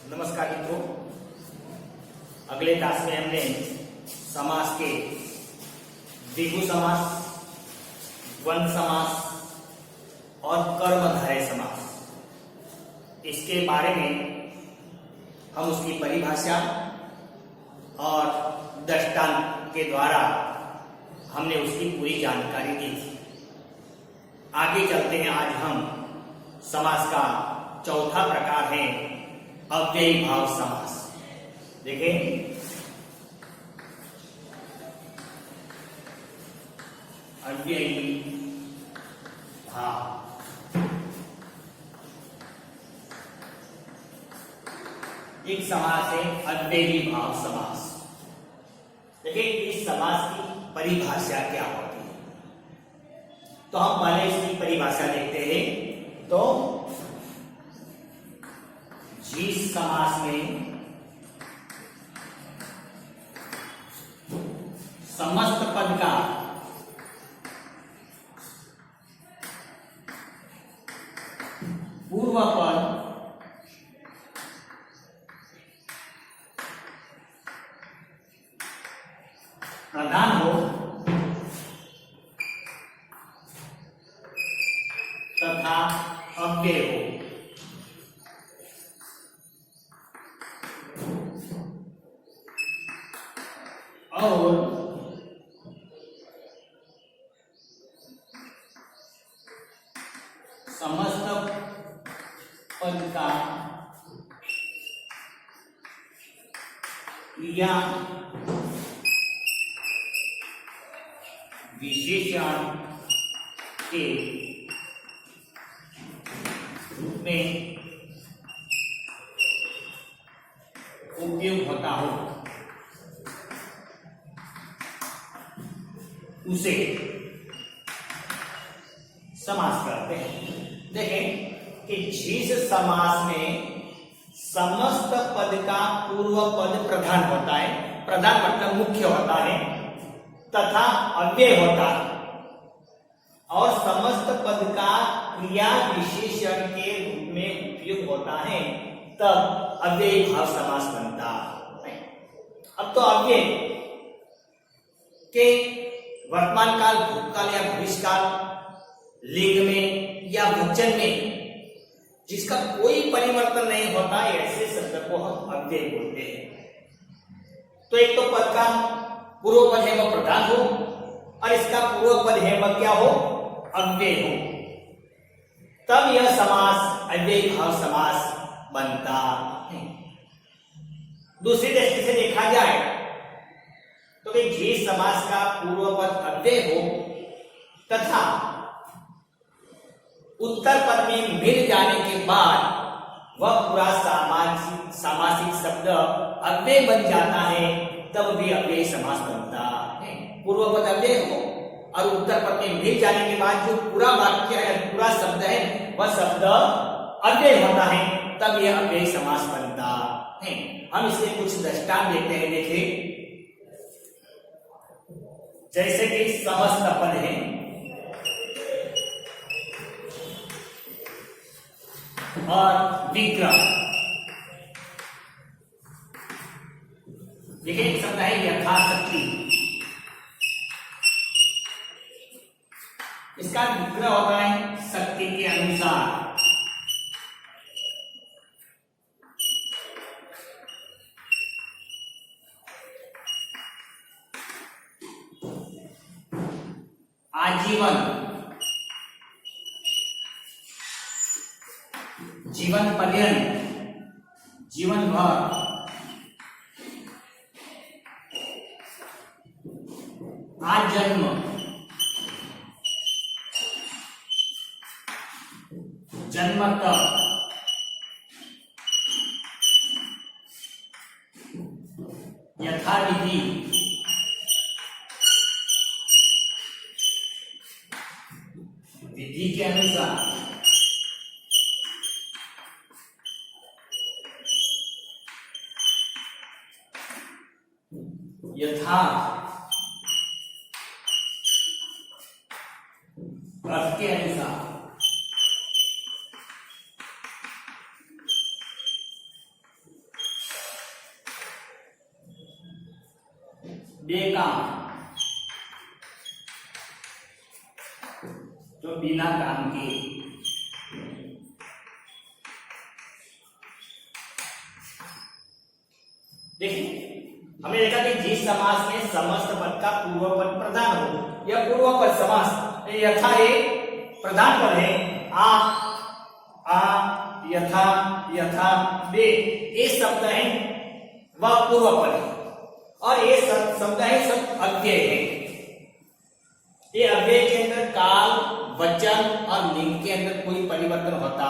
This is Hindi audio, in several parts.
नमस्कार मित्रों, अगले क्लास में हमने समास के द्विगु समास, द्वंद्व समास और कर्मधारय समास इसके बारे में हम उसकी परिभाषा और दृष्टांत के द्वारा हमने उसकी पूरी जानकारी दी थी। आगे चलते हैं। आज हम समास का चौथा प्रकार है अव्ययी भाव समास। देखें, अव्ययी भाव एक समास है, अव्ययी भाव समास। देखिए, इस समास की परिभाषा क्या होती है, तो हम पहले इसकी परिभाषा देखते हैं। तो जिस समास में समस्त पद का पूर्व पद प्रधान हो तथा अव्यय हो, और समस्त पद का क्रिया विशेषण के रूप में उपयोग होता हो, उसे समास करते हैं। देखें कि जिस समास में समस्त पद का पूर्व पद प्रधान होता है, प्रधान मतलब मुख्य होता है, तथा अव्यय होता है, और समस्त पद का क्रिया विशेषण के रूप में उपयोग होता है, तब अव्ययी भाव समास बनता है। अब तो अव्यय के वर्तमान काल, भूतकाल या भविष्यकाल, लिंग में या वचन में जिसका कोई परिवर्तन नहीं होता है, ऐसे शब्द को हम अव्यय बोलते हैं। तो एक तो पद का पूर्व पद है वह प्रधान हो, और इसका पूर्व पद है वह क्या हो, अव्यय हो, तब यह समास अव्ययी भाव समास बनता है। दूसरी दृष्टि से देखा जाए तो जिस समास का पूर्व पद अव्यय हो तथा उत्तर पद में मिल जाने के बाद वह पूरा सामासिक शब्द अव्यय बन जाता है, तब भी अव्ययी समास बनता है। पूर्व पद अव्यय हो और उत्तर पद में मिल जाने के बाद जो पूरा वाक्य है, पूरा शब्द है, वह शब्द अव्यय होता है, तब यह अव्ययी समास बनता है। हम इसमें कुछ दृष्टांत देते हैं। देखिए, जैसे कि समस्त पद है और विग्रह। देखिए, एक शब्द है यथाशक्ति, इसका विग्रह होता है शक्ति के अनुसार। आजीवन, जीवन पर्यंत, जीवन भर, आजन्म, जन्म तक, यथाविधि, विधि के अनुसार, यथार्थ, अर्थ के अनुसार, बेकाम, जो बिना काम के। देखिए हमने देखा कि जिस समास में समस्त पद का पूर्व पद प्रधान हो, यह पूर्व पद समास यथा ये प्रधान पद है। आ यथा यथा बे ये शब्द है वह पूर्व पद है, और ये शब्द है सब अव्यय है। ये अव्यय के अंदर काल, वचन और लिंग के अंदर कोई परिवर्तन होता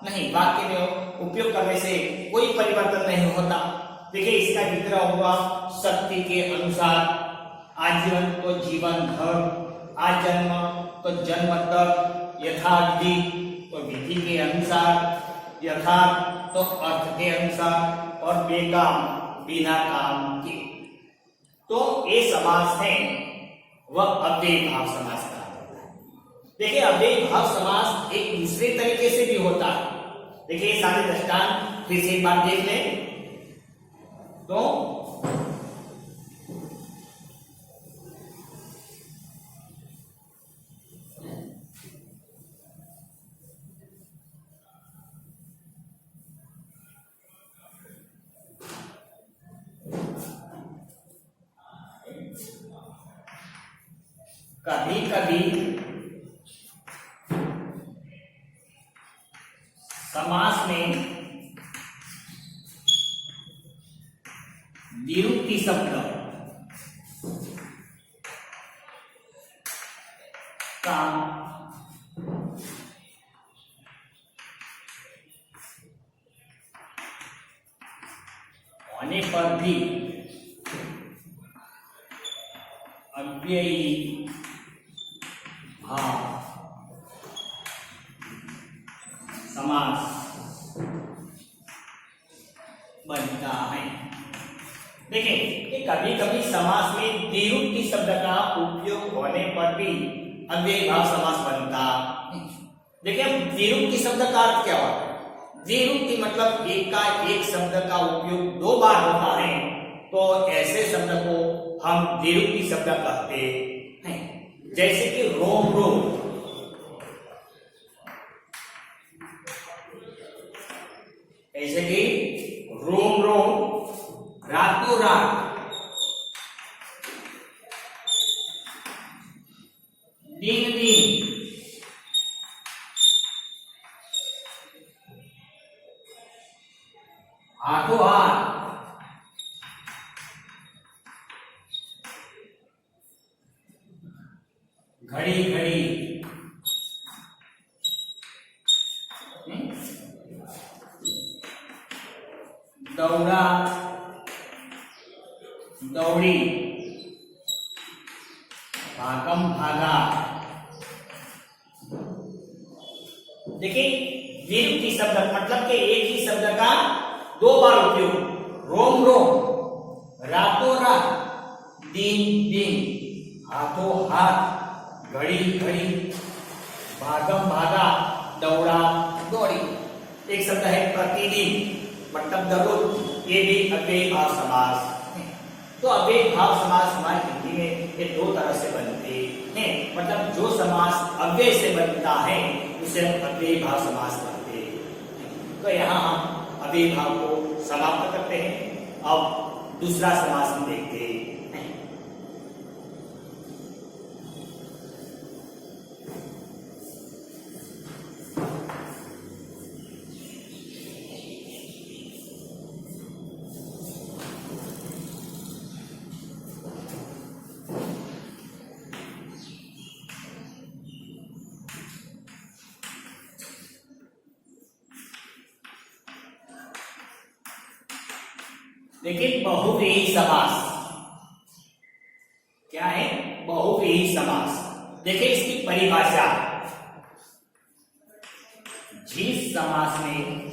नहीं, वाक्य में उपयोग करने से कोई परिवर्तन नहीं होता। देखिए इसका विग्रह हुआ शक्ति के अनुसार, आजीवन तो जीवन भर, आजन्म तो जन्म तक, यथाविधि तो विधि के अनुसार, यथार्थ तो अर्थ के अनुसार, और बेकाम बिना काम के। तो ये समास है वह अव्ययी भाव समास का। देखिए अव्ययी भाव समास एक दूसरे तरीके से भी होता है। देखिए सारे दृष्टांत फिर से एक बार देख लें तो कभी कभी समास में निरुक्ति शब्द का होने पर भी अव्ययी भाव समास बनता है। देखिए कि कभी कभी समास में निरुक्ति शब्द का उपयोग होने पर भी अव्ययी भाव समास बनता है। देखिए निरुक्ति शब्द का अर्थ क्या होता है? निरुक्ति मतलब एक का एक शब्द का उपयोग दो बार होता है, तो ऐसे शब्द को हम निरुक्ति शब्द कहते हैं। जैसे कि रोम रोम, ऐसे कि रोम रोम, रातों रात, दिन दिन, हाथों हाथ, घड़ी घड़ी, दौड़ा दौड़ी, भागम भागा। देखिए निरुक्ति शब्द मतलब कि एक ही शब्द का दो बार उपयोग, रोम रोम, रातों रात, दिन दिन, हाथों हाथ, घड़ी घड़ी, भागम भागा, दौड़ा दौड़ी। एक शब्द है प्रतिदिन मतलब दररोज, ये भी अव्ययी भाव समास है। तो अव्ययी भाव समास हमारी हिंदी में ये दो तरह से बनते हैं। मतलब जो समास अव्यय से बनता है उसे हम अव्ययी भाव समास कहते हैं। तो यहाँ हम अव्ययी भाव को समाप्त करते हैं। अब दूसरा समास हम देखते हैं। देखिए बहुव्रीहि समास क्या है? बहुव्रीहि समास। देखिए इसकी परिभाषा, जिस समास में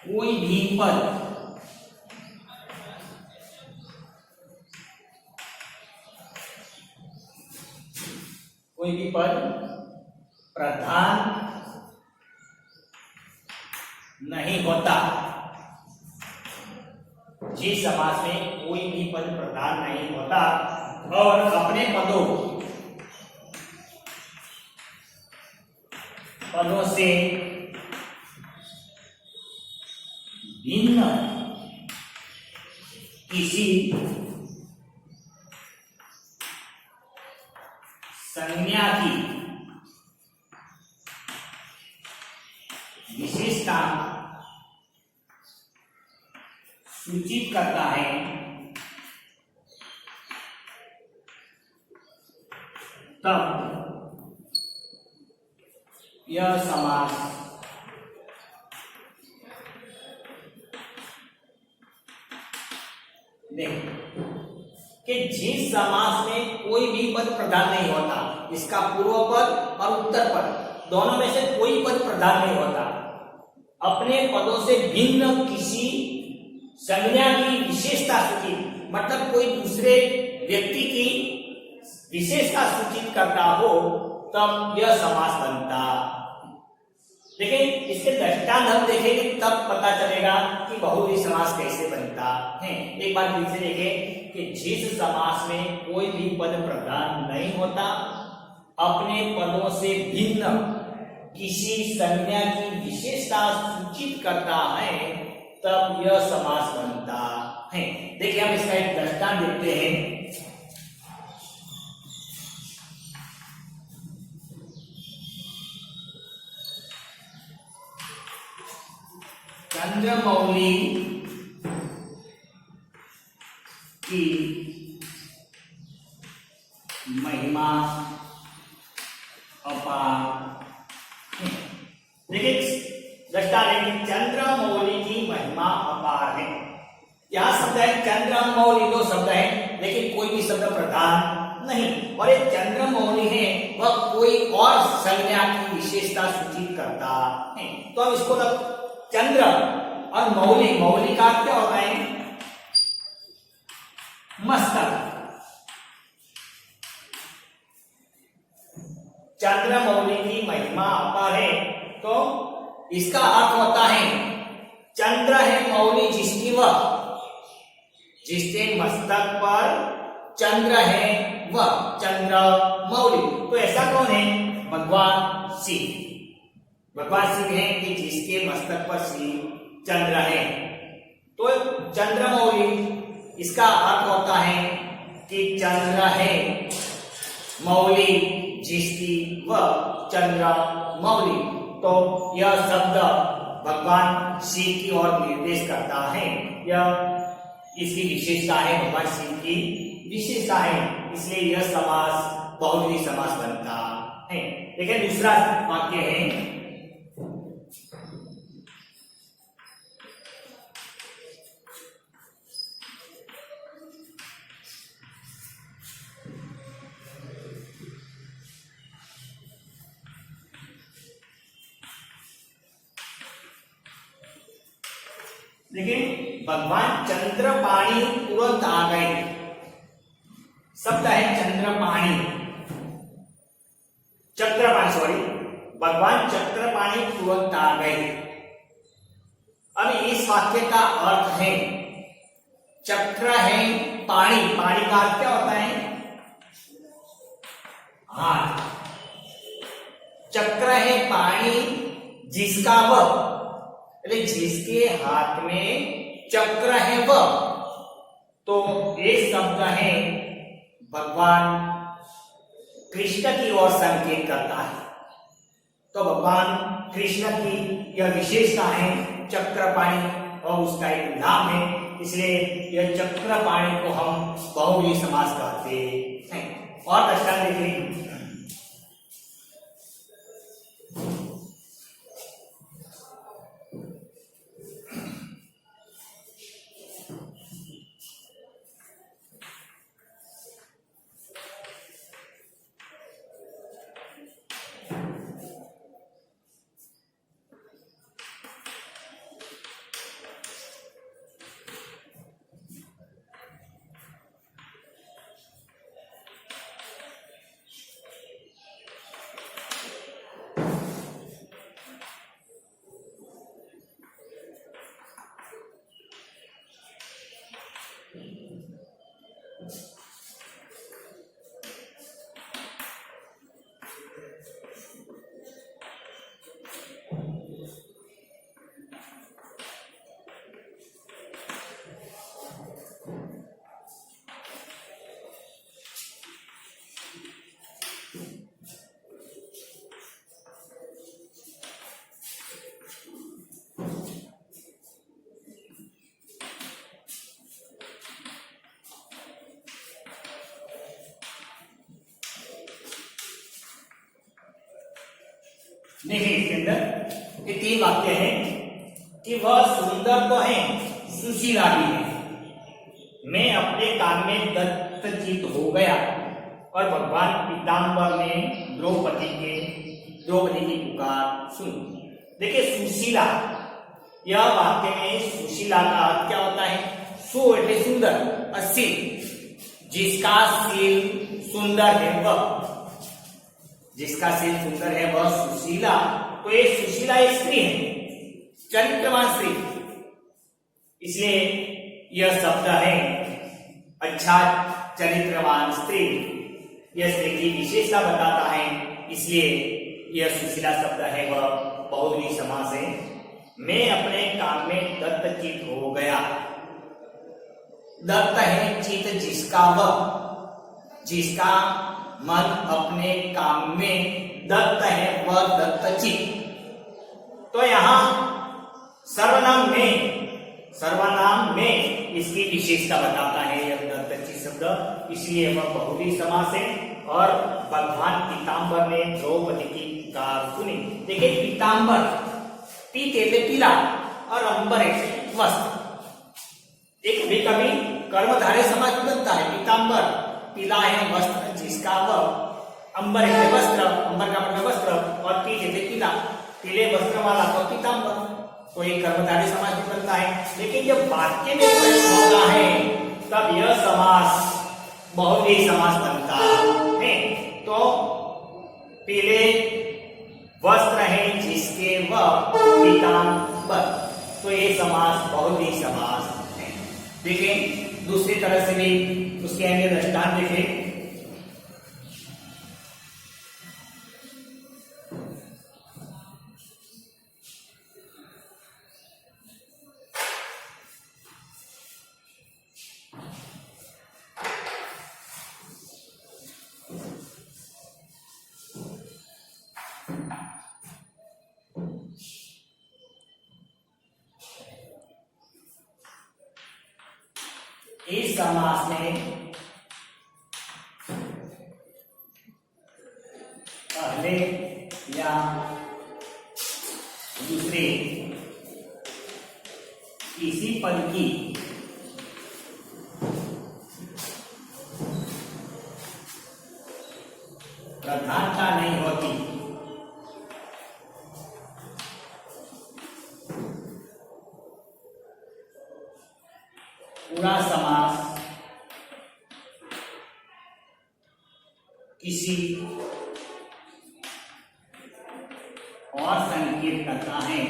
कोई भी पद प्रधान नहीं होता। जिस समास में कोई भी पद प्रधान नहीं होता और अपने पदों से भिन्न किसी संज्ञा की विशेषता सूचित करता है तब यह समास नहीं कि जिस समास में कोई भी पद प्रधान नहीं होता, इसका पूर्व पद और उत्तर पद दोनों में से कोई पद प्रधान नहीं होता, अपने पदों से भिन्न किसी संज्ञा की विशेषता सूचित, मतलब कोई दूसरे व्यक्ति की विशेषता सूचित करता हो, तब यह समास बनता। लेकिन इसके दृष्टांत हम देखेंगे तब पता चलेगा कि बहुव्रीहि समास कैसे बनता है। एक बार फिर से देखें कि जिस समास में कोई भी पद प्रधान नहीं होता, अपने पदों से भिन्न किसी संज्ञा की विशेषता सूचित करता है, तब यह समास बनता है। देखिए हम इसका एक दृष्टांत देखते हैं। चंद्रमौली की महिमा अपार। देखिए दृष्टांत, चंद्रमौली की महिमा अपार है। यहां शब्द है चंद्रमौली, दो शब्द है लेकिन कोई भी शब्द प्रधान नहीं, और एक चंद्रमौली है वह कोई और संज्ञा की विशेषता सूचित करता है। तो अब इसको चंद्र और मौली, मौली का क्या होता है? मस्तक। चंद्र मौली की महिमा अपार है, तो इसका अर्थ होता है चंद्र है मौली जिसकी वह, जिसके मस्तक पर चंद्र है वह चंद्र मौली। तो ऐसा कौन है? भगवान शिव। भगवान शिव है कि जिसके मस्तक पर शिव चंद्र है। तो चंद्रमौली, इसका अर्थ होता है कि चंद्र है मौली जिसकी वह चंद्र मौली। तो यह शब्द भगवान शिव की ओर निर्देश करता है। यह इसकी विशेषता है, भगवान शिव की विशेषता है, इसलिए यह समास बहुव्रीहि समास बनता है। लेकिन दूसरा वाक्य है, लेकिन भगवान चंद्रपाणी तुरंत आ गए। शब्द है चंद्रपाणी, चक्रपाणी, सॉरी, भगवान चक्रपाणी तुरंत आ गए। अब इस वाक्य का अर्थ है चक्र है पाणी, पाणी का अर्थ क्या होता है? हाथ। चक्र है पाणी जिसका वह, जिसके हाथ में चक्र है वह। तो ये शब्द है भगवान कृष्ण की ओर संकेत करता है। तो भगवान कृष्ण की यह विशेषता है चक्रपाणी, और उसका एक नाम है, इसलिए यह चक्रपाणी को हम बहुव्रीहि समास कहते हैं। और दृष्टांत देखिए, देखिए इसके अंदर ये 3 वाक्य हैं कि वह सुंदर तो है, सुशीला भी है। मैं अपने काम में दत्तचित हो गया और भगवान पीताम्बर ने द्रौपदी की पुकार सुनी। देखिए सुशीला, यह वाक्य में सुशीला का अर्थ क्या होता है? सु એટલે सुंदर, असील, जिसका सील सुंदर है वह, जिसका सील सुंदर है वह सुशीला। तो ये सुशीला एक स्त्री है, चरित्रवान स्त्री, इसलिए यह शब्द है अच्छा चरित्रवान स्त्री। यह स्त्री की विशेषता बताता है, इसलिए यह सुशीला शब्द है वह बहुव्रीहि समास है। मैं अपने काम में दत्तचित हो गया। दत्त है चित जिसका, वह जिसका मन अपने काम में दत्त है वह दत्तचित। तो यहां सर्वनाम में इसकी विशेषता बताता है यह दत्तचित शब्द, इसलिए वह बहुव्रीहि समास है। और भगवान पीताम्बर ने द्रौपदी की पुकार सुनी। देखिए पीताम्बर, पीत એટલે पीला और अंबर એટલે वस्त्र। एक कभी कभी कर्मधारय समास बनता है। पीताम्बर पीला है वस्त्र जिसका, वह अंबर એટલે वस्त्र, अंबर का मतलब वस्त्र, और पीत એટલે पीला, पीले वस्त्र वाला तो पीताम्बर। तो एक कर्मधारय समास भी बनता है। लेकिन जब वाक्य में प्रश्न होता है तब यह समास बहुव्रीहि समास बनता है। तो पीले वस्त्र है जिसके वह पीताम्बर, तो ये समास बहुव्रीहि समास है। देखें दूसरी तरह से भी उसके अन्य दृष्टांत देखें। इस समास में पहले या दूसरे किसी पद की प्रधानता नहीं होती। पूरा समास किसी और संकेत करता है।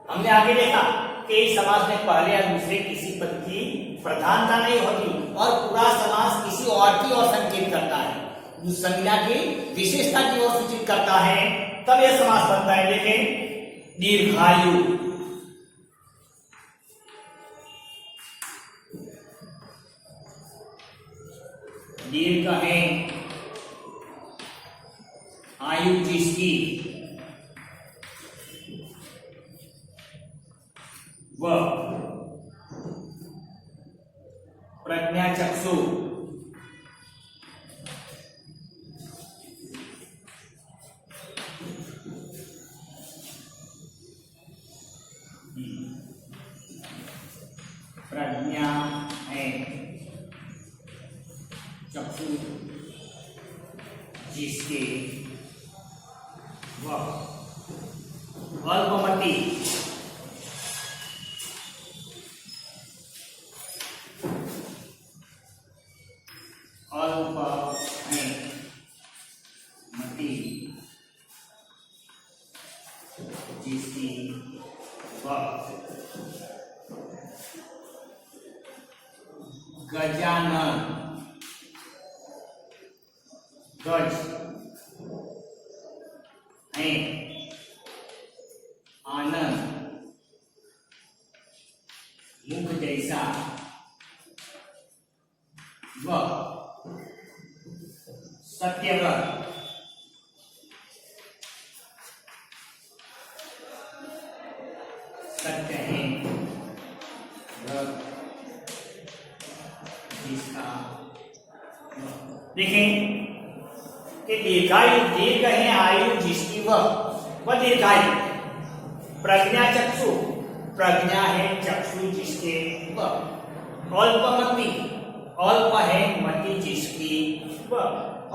हमने आगे देखा कि इस समास में पहले या दूसरे किसी पद की प्रधानता नहीं होती और पूरा समास किसी और की ओर संकेत करता है, उस संज्ञा की विशेषता की ओर सूचित करता है, तब यह समास बनता है। देखें दीर्घायु, दीर्घ है आयु जिसकी, वह प्रज्ञा चक्षु, प्रज्ञा है चक्षु जिसके, वह अल्पमति, अल्पमति जिसकी, वह गजानन, गज है आनंद, मुख जैसा, वह सत्यव्रत, सत्य है व्रत जिसका, कि दीर्घायु दीर्घ है आयु जिसकी वह दीर्घायु। प्रज्ञा चक्षु प्रज्ञा है चक्षु जिसके वह। अल्पमति अल्प है मति जिसकी वह।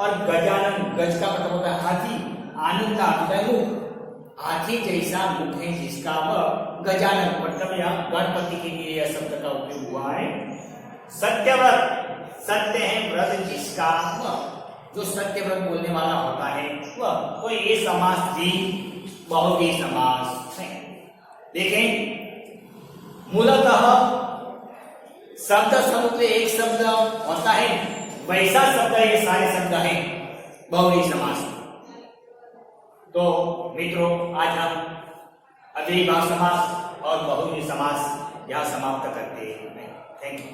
और गजानन गज का मतलब होता है हाथी, आनंद का अर्थ है मुख, हाथी जैसा मुख है जिसका वह। गजानन मतलब यहाँ गणपति के लिए यह शब्द का उपयोग हुआ है। सत्यव्रत सत्य है व्रत जिसका वह, जो सत्यव्रत बोलने वाला होता है वह। तो ये समास भी बहुव्रीहि समास है। देखें मूलतः शब्द समुद्र एक शब्द होता है, वैसा शब्द ये सारे शब्द हैं बहुव्रीहि समास। तो मित्रों आज हम अव्ययीभाव समास और बहुव्रीहि समास यहाँ समाप्त करते हैं। Thank you.